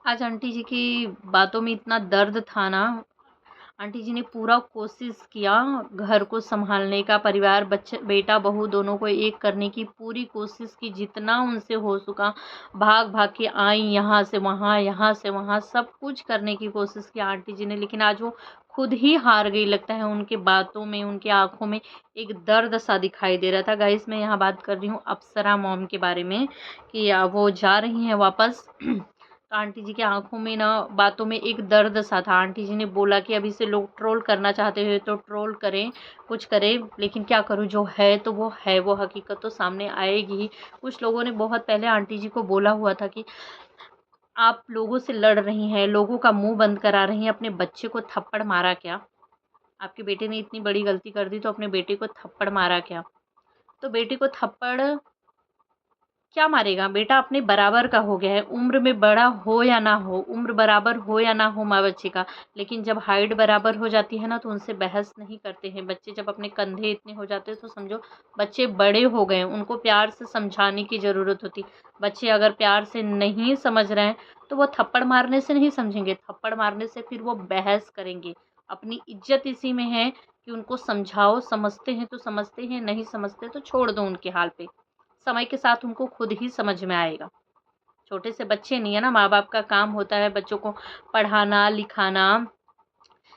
आज आंटी जी की बातों में इतना दर्द था ना। आंटी जी ने पूरा कोशिश किया घर को संभालने का, परिवार, बच्चे, बेटा बहू दोनों को एक करने की पूरी कोशिश की, जितना उनसे हो सका। भाग भाग के आई, यहाँ से वहाँ सब कुछ करने की कोशिश की आंटी जी ने, लेकिन आज वो खुद ही हार गई लगता है। उनके बातों में, उनके आंखों में एक दर्द सा दिखाई दे रहा था। गाइस, मैं यहाँ बात कर रही हूँ अप्सरा मॉम के बारे में कि वो जा रही हैं वापस। तो आंटी जी की आंखों में ना, बातों में एक दर्द सा था। आंटी जी ने बोला कि अभी से लोग ट्रोल करना चाहते हैं तो ट्रोल करें, कुछ करें, लेकिन क्या करूं, जो है तो वो है, वो हकीकत तो सामने आएगी ही। कुछ लोगों ने बहुत पहले आंटी जी को बोला हुआ था कि आप लोगों से लड़ रही हैं, लोगों का मुंह बंद करा रही हैं, अपने बच्चे को थप्पड़ मारा क्या? आपके बेटे ने इतनी बड़ी गलती कर दी तो अपने बेटे को थप्पड़ मारा क्या? तो बेटे को थप्पड़ क्या मारेगा? बेटा अपने बराबर का हो गया है, उम्र में बड़ा हो या ना हो, उम्र बराबर हो या ना हो माँ बच्चे का, लेकिन जब हाइट बराबर हो जाती है ना तो उनसे बहस नहीं करते हैं बच्चे। जब अपने कंधे इतने हो जाते हैं तो समझो बच्चे बड़े हो गए हैं, उनको प्यार से समझाने की ज़रूरत होती। बच्चे अगर प्यार से नहीं समझ रहे हैं तो वो थप्पड़ मारने से नहीं समझेंगे, थप्पड़ मारने से फिर वो बहस करेंगे। अपनी इज्जत इसी में है कि उनको समझाओ, समझते हैं तो समझते हैं, नहीं समझते तो छोड़ दो उनके हाल पे। समय के साथ उनको खुद ही समझ में आएगा। छोटे से बच्चे नहीं है ना, माँ बाप का काम होता है बच्चों को पढ़ाना लिखाना।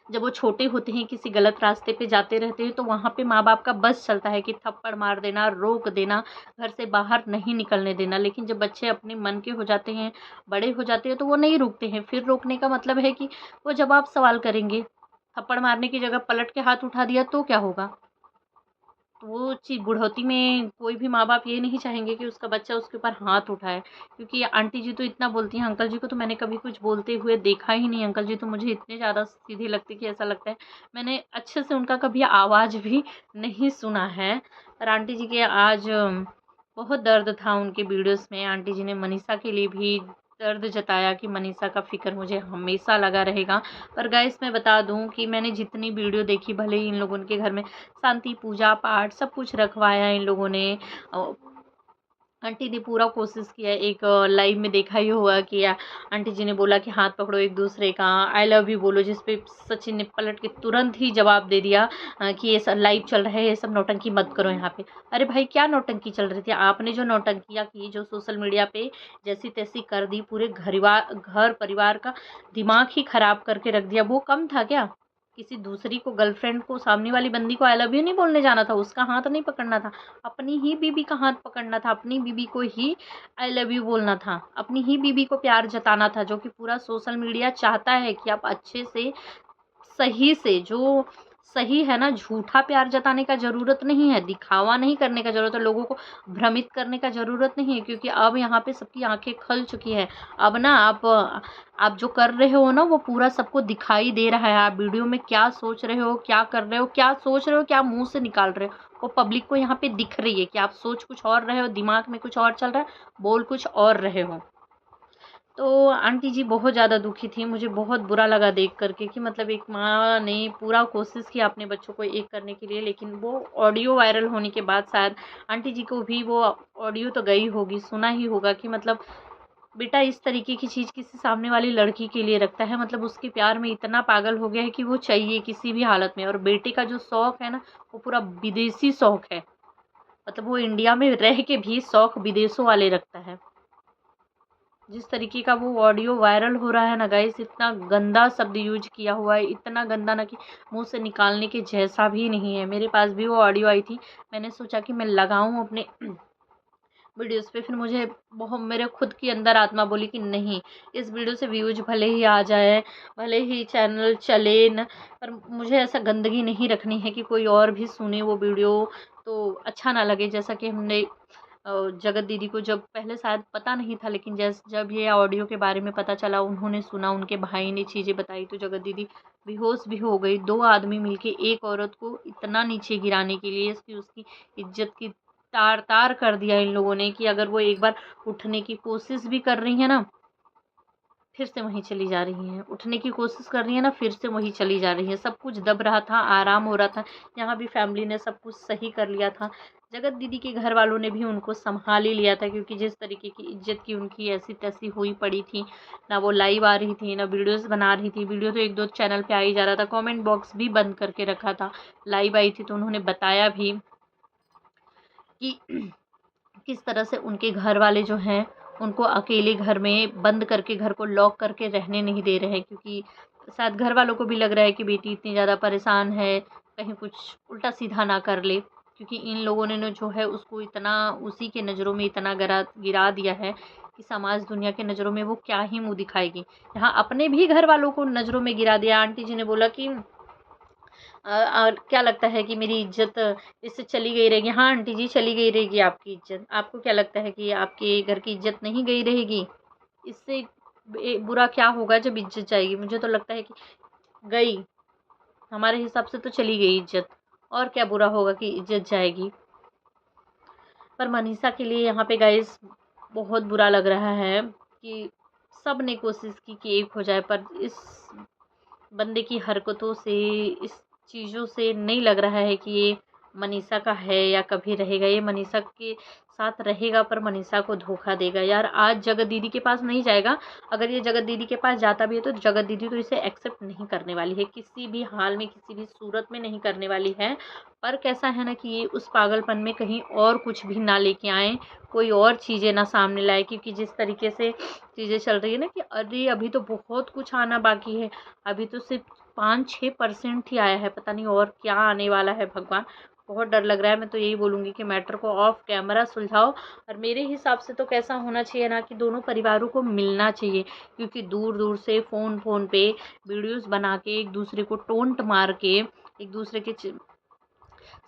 जब वो छोटे होते हैं, किसी गलत रास्ते पे जाते रहते हैं तो वहाँ पे माँ बाप का बस चलता है कि थप्पड़ मार देना, रोक देना, घर से बाहर नहीं निकलने देना। लेकिन जब बच्चे अपने मन के हो जाते हैं, बड़े हो जाते हैं, तो वो नहीं रुकते हैं। फिर रोकने का मतलब है कि वो जवाब सवाल करेंगे। थप्पड़ मारने की जगह पलट के हाथ उठा दिया तो क्या होगा? तो वो चीज़ बुढ़ौती में कोई भी माँ-बाप ये नहीं चाहेंगे कि उसका बच्चा उसके ऊपर हाथ उठाए। क्योंकि आंटी जी तो इतना बोलती हैं, अंकल जी को तो मैंने कभी कुछ बोलते हुए देखा ही नहीं। अंकल जी तो मुझे इतने ज़्यादा सीधे लगते कि ऐसा लगता है मैंने अच्छे से उनका कभी आवाज़ भी नहीं सुना है। पर आंटी जी के आज बहुत दर्द था उनके वीडियोज़ में। आंटी जी ने मनीषा के लिए भी दर्द जताया कि मनीषा का फ़िक्र मुझे हमेशा लगा रहेगा। पर गाइस, मैं बता दूँ कि मैंने जितनी वीडियो देखी, भले ही इन लोगों के घर में शांति पूजा पाठ सब कुछ रखवाया इन लोगों ने। आंटी ने पूरा कोशिश किया। एक लाइव में देखा ही होगा कि आंटी जी ने बोला कि हाथ पकड़ो एक दूसरे का, आई लव यू बोलो, जिस पे सचिन ने पलट के तुरंत ही जवाब दे दिया कि ये सब लाइव चल रहा है, ये सब नौटंकी मत करो यहाँ पे। अरे भाई, क्या नौटंकी चल रही थी? आपने जो नौटंकियाँ की, जो सोशल मीडिया पे जैसी तैसी कर दी, पूरे घर परिवार का दिमाग ही खराब करके रख दिया, वो कम था क्या? किसी दूसरी को, गर्लफ्रेंड को, सामने वाली बंदी को आई लव यू नहीं बोलने जाना था, उसका हाथ नहीं पकड़ना था, अपनी ही बीबी का हाथ पकड़ना था, अपनी बीबी को ही आई लव यू बोलना था, अपनी ही बीबी को प्यार जताना था। जो कि पूरा सोशल मीडिया चाहता है कि आप अच्छे से, सही से, जो सही है ना, झूठा प्यार जताने का ज़रूरत नहीं है, दिखावा नहीं करने का ज़रूरत है, लोगों को भ्रमित करने का ज़रूरत नहीं है। क्योंकि अब यहाँ पे सबकी आंखें खल चुकी है। अब ना आप जो कर रहे हो ना वो पूरा सबको दिखाई दे रहा है। आप वीडियो में क्या सोच रहे हो, क्या कर रहे हो, क्या सोच रहे हो, क्या मुंह से निकाल रहे हो, वो पब्लिक को यहाँ पे दिख रही है कि आप सोच कुछ और रहे हो, दिमाग में कुछ और चल रहा है, बोल कुछ और रहे हो। तो आंटी जी बहुत ज़्यादा दुखी थी। मुझे बहुत बुरा लगा देख कर के कि मतलब एक माँ ने पूरा कोशिश की अपने बच्चों को एक करने के लिए, लेकिन वो ऑडियो वायरल होने के बाद शायद आंटी जी को भी वो ऑडियो तो गई होगी, सुना ही होगा कि मतलब बेटा इस तरीके की चीज़ किसी सामने वाली लड़की के लिए रखता है, मतलब उसके प्यार में इतना पागल हो गया है कि वो चाहिए किसी भी हालत में। और बेटे का जो शौक है ना, वो पूरा विदेशी शौक है। मतलब वो इंडिया में रह के भी शौक विदेशों वाले रखता है। जिस तरीके का वो ऑडियो वायरल हो रहा है ना गाइस, इतना गंदा शब्द यूज किया हुआ है, इतना गंदा ना कि मुंह से निकालने के जैसा भी नहीं है। मेरे पास भी वो ऑडियो आई थी, मैंने सोचा कि मैं लगाऊं अपने वीडियोस पे। फिर मुझे बहुत, मेरे खुद की अंदर आत्मा बोली कि नहीं, इस वीडियो से व्यूज भले ही आ जाए, भले ही चैनल चले न, पर मुझे ऐसा गंदगी नहीं रखनी है कि कोई और भी सुने वो वीडियो तो अच्छा ना लगे। जैसा कि हमने जगत दीदी को जब पहले शायद पता नहीं था, लेकिन जब ये ऑडियो के बारे में पता चला, उन्होंने सुना, उनके भाई ने चीज़ें बताई, तो जगत दीदी बेहोश भी हो गई। 2 आदमी मिलके एक औरत को इतना नीचे गिराने के लिए, कि उसकी इज्जत की तार-तार कर दिया इन लोगों ने कि अगर वो एक बार उठने की कोशिश भी कर रही है ना, फिर से वहीं चली जा रही हैं, उठने की कोशिश कर रही हैं ना, फिर से वहीं चली जा रही हैं। सब कुछ दब रहा था, आराम हो रहा था, यहाँ भी फैमिली ने सब कुछ सही कर लिया था। जगत दीदी के घर वालों ने भी उनको संभाल ही लिया था, क्योंकि जिस तरीके की इज्जत की उनकी ऐसी तैसी हुई पड़ी थी, ना वो लाइव आ रही थी, ना वीडियोस बना रही थी। वीडियो तो एक दो चैनल पे आ ही जा रहा था, कमेंट बॉक्स भी बंद करके रखा था। लाइव आई थी तो उन्होंने बताया भी कि किस तरह से उनके घर वाले जो हैं उनको अकेले घर में बंद करके, घर को लॉक करके रहने नहीं दे रहे हैं, क्योंकि शायद घर वालों को भी लग रहा है कि बेटी इतनी ज़्यादा परेशान है, कहीं कुछ उल्टा सीधा ना कर ले। क्योंकि इन लोगों ने जो है उसको इतना, उसी के नज़रों में इतना गिरा दिया है कि समाज दुनिया के नज़रों में वो क्या ही मुँह दिखाएगी। यहाँ अपने भी घर वालों को नज़रों में गिरा दिया। आंटी जी ने बोला कि क्या लगता है कि मेरी इज्जत इससे चली गई रहेगी? हाँ आंटी जी, चली गई रहेगी आपकी इज्जत। आपको क्या लगता है कि आपके घर की इज्जत नहीं गई रहेगी? इससे बुरा क्या होगा जब इज्जत जाएगी? मुझे तो लगता है कि गई, हमारे हिसाब से तो चली गई इज्जत, और क्या बुरा होगा कि इज्जत जाएगी। पर मनीषा के लिए यहाँ पे गाइस बहुत बुरा लग रहा है कि सब ने कोशिश की कि एक हो जाए, पर इस बंदे की हरकतों से, इस चीज़ों से नहीं लग रहा है कि ये मनीषा का है या कभी रहेगा। ये मनीषा के साथ रहेगा पर मनीषा को धोखा देगा। यार आज जगत दीदी के पास नहीं जाएगा, अगर ये जगत दीदी के पास जाता भी है तो जगत दीदी तो इसे एक्सेप्ट नहीं करने वाली है, किसी भी हाल में, किसी भी सूरत में नहीं करने वाली है। पर कैसा है ना कि ये उस पागलपन में कहीं और कुछ भी ना लेके आए, कोई और चीज़ें ना सामने लाए, क्योंकि जिस तरीके से चीज़ें चल रही है ना कि अरे अभी तो बहुत कुछ आना बाकी है, अभी तो सिर्फ 5-6% ही आया है, पता नहीं और क्या आने वाला है। भगवान, बहुत डर लग रहा है। मैं तो यही बोलूँगी कि मैटर को ऑफ कैमरा सुलझाओ। और मेरे हिसाब से तो कैसा होना चाहिए ना कि दोनों परिवारों को मिलना चाहिए, क्योंकि दूर दूर से फ़ोन पे वीडियोस बना के एक दूसरे को टोंट मार के एक दूसरे के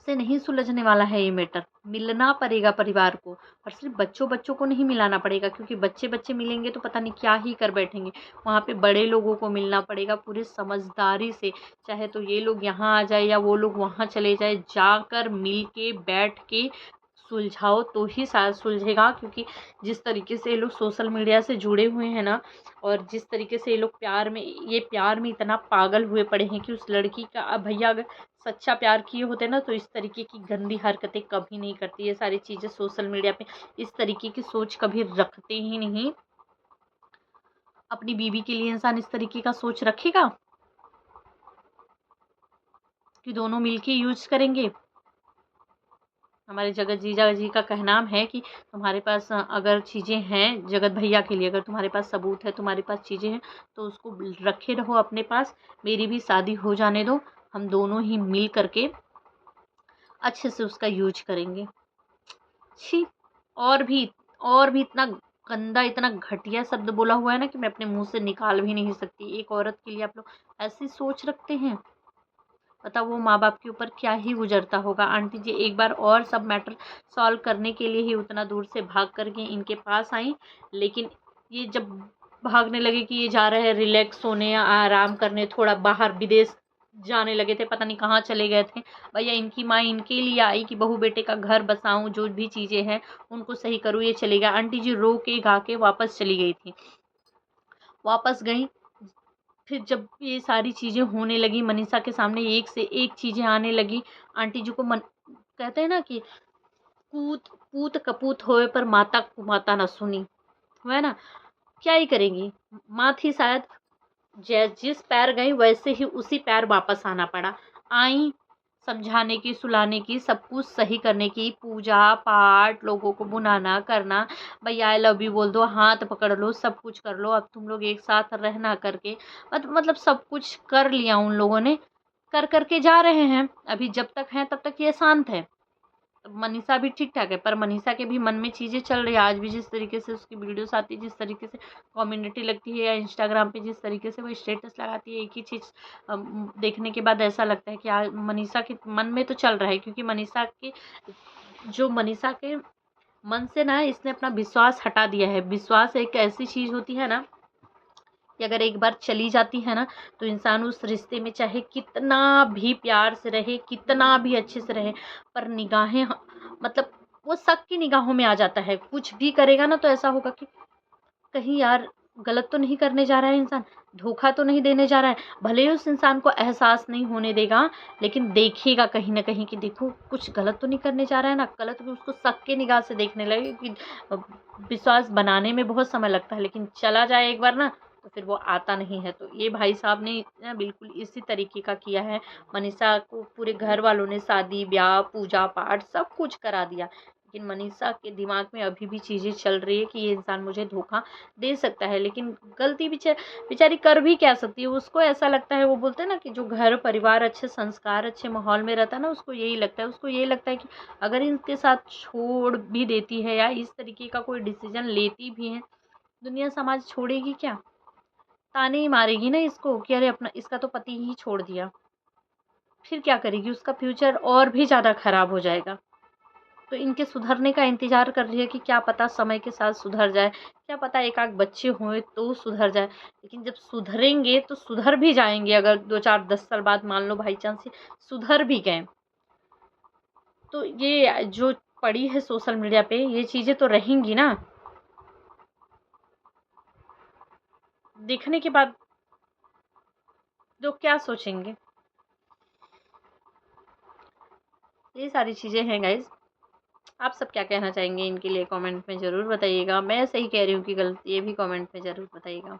से नहीं सुलझने वाला है ये मैटर। मिलना पड़ेगा परिवार को, और सिर्फ बच्चों बच्चों को नहीं मिलाना पड़ेगा, क्योंकि बच्चे बच्चे मिलेंगे तो पता नहीं क्या ही कर बैठेंगे। वहाँ पे बड़े लोगों को मिलना पड़ेगा पूरी समझदारी से, चाहे तो ये लोग यहाँ आ जाए या वो लोग वहाँ चले जाए, जाकर मिल के बैठ के सुलझाओ तो ही शायद सुलझेगा। क्योंकि जिस तरीके से ये लोग सोशल मीडिया से जुड़े हुए हैं ना, और जिस तरीके से ये प्यार में इतना पागल हुए पड़े हैं कि उस लड़की का, अब भैया अगर सच्चा प्यार किए होते ना तो इस तरीके की गंदी हरकतें कभी नहीं करती। ये सारी चीज़ें सोशल मीडिया पे इस तरीके की सोच कभी रखते ही नहीं। अपनी बीवी के लिए इंसान इस तरीके का सोच रखेगा कि दोनों मिलके यूज करेंगे? हमारे जगत जीजा जी का कहना है कि तुम्हारे पास अगर चीज़ें हैं, जगत भैया के लिए अगर तुम्हारे पास सबूत है, तुम्हारे पास चीज़ें हैं, तो उसको रखे रहो अपने पास। मेरी भी शादी हो जाने दो, हम दोनों ही मिल करके अच्छे से उसका यूज करेंगे। छी! और भी इतना गंदा, इतना घटिया शब्द बोला हुआ है ना कि मैं अपने मुँह से निकाल भी नहीं सकती। एक औरत के लिए आप लोग ऐसी सोच रखते हैं? बताओ वो माँ-बाप के ऊपर क्या ही गुज़रता होगा। आंटी जी एक बार और सब मैटर सॉल्व करने के लिए ही उतना दूर से भाग कर के इनके पास आईं, लेकिन ये जब भागने लगे कि ये जा रहे हैं रिलैक्स होने या आराम करने, थोड़ा बाहर विदेश जाने लगे थे, पता नहीं कहाँ चले गए थे। भैया इनकी माँ इनके लिए आई कि बहू बेटे का घर बसाऊँ, जो भी चीज़ें हैं उनको सही करूँ, ये चले गए। आंटी जी रो के गा के वापस चली गई थी। वापस गईं, फिर जब ये सारी चीज़ें होने लगी, मनीषा के सामने एक से एक चीज़ें आने लगी, आंटी जी को मन कहते हैं ना कि पूत पूत कपूत होए पर माता कुमाता न सुनी, है ना? क्या ही करेंगी? माँ थी शायद, जिस पैर गई वैसे ही उसी पैर वापस आना पड़ा। आई समझाने की, सुलाने की, सब कुछ सही करने की, पूजा पाठ, लोगों को बुलाना करना, भैया आई लव यू बोल दो, हाथ पकड़ लो, सब कुछ कर लो, अब तुम लोग एक साथ रहना करके, मतलब सब कुछ कर लिया उन लोगों ने, कर करके जा रहे हैं। अभी जब तक हैं तब तक ये शांत है। मनीषा भी ठीक ठाक है, पर मनीषा के भी मन में चीज़ें चल रही है। आज भी जिस तरीके से उसकी वीडियोस आती है, जिस तरीके से कम्युनिटी लगती है, या इंस्टाग्राम पे जिस तरीके से वो स्टेटस लगाती है, एक ही चीज़ देखने के बाद ऐसा लगता है कि आज मनीषा के मन में तो चल रहा है, क्योंकि मनीषा के मन से ना इसने अपना विश्वास हटा दिया है। विश्वास एक ऐसी चीज़ होती है ना कि अगर एक बार चली जाती है ना तो इंसान उस रिश्ते में चाहे कितना भी प्यार से रहे, कितना भी अच्छे से रहे, पर निगाहें मतलब वो शक की निगाहों में आ जाता है। कुछ भी करेगा ना तो ऐसा होगा कि कहीं यार गलत तो नहीं करने जा रहा है इंसान, धोखा तो नहीं देने जा रहा है। भले ही उस इंसान को एहसास नहीं होने देगा, लेकिन देखेगा कहीं न कहीं कि देखो कुछ गलत तो नहीं करने जा रहा है ना, गलत भी उसको शक की निगाह से देखने लगे कि अ, विश्वास बनाने में बहुत समय लगता है, लेकिन चला जाए एक बार ना, तो फिर वो आता नहीं है। तो ये भाई साहब ने ना बिल्कुल इसी तरीके का किया है। मनीषा को पूरे घर वालों ने शादी, ब्याह, पूजा-पाठ सब कुछ करा दिया। लेकिन मनीषा के दिमाग में अभी भी चीज़ें चल रही है कि ये इंसान मुझे धोखा दे सकता है, लेकिन गलती बेचारी कर भी क्या सकती है। उसको ऐसा लगता है, वो बोलते हैं ना कि जो घर परिवार अच्छे संस्कार अच्छे माहौल में रहता है ना, उसको यही लगता है, कि अगर इनके साथ छोड़ भी देती है या इस तरीके का कोई डिसीजन लेती भी है, दुनिया समाज छोड़ेगी क्या? ताने ही मारेगी ना इसको कि अरे अपना इसका तो पति ही छोड़ दिया। फिर क्या करेगी? उसका फ्यूचर और भी ज़्यादा खराब हो जाएगा। तो इनके सुधरने का इंतज़ार कर रही है कि क्या पता समय के साथ सुधर जाए, क्या पता एक आध बच्चे हों तो सुधर जाए। लेकिन जब सुधरेंगे तो सुधर भी जाएँगे, अगर 2, 4, 10 साल बाद मान लो बाई चांस से सुधर भी गए, तो ये जो पड़ी है सोशल मीडिया पे ये चीज़ें तो रहेंगी ना। देखने के बाद लोग क्या सोचेंगे? ये सारी चीज़ें हैं गाइज़। आप सब क्या कहना चाहेंगे इनके लिए कमेंट में ज़रूर बताइएगा। मैं सही कह रही हूँ कि गलत, ये भी कमेंट में ज़रूर बताइएगा।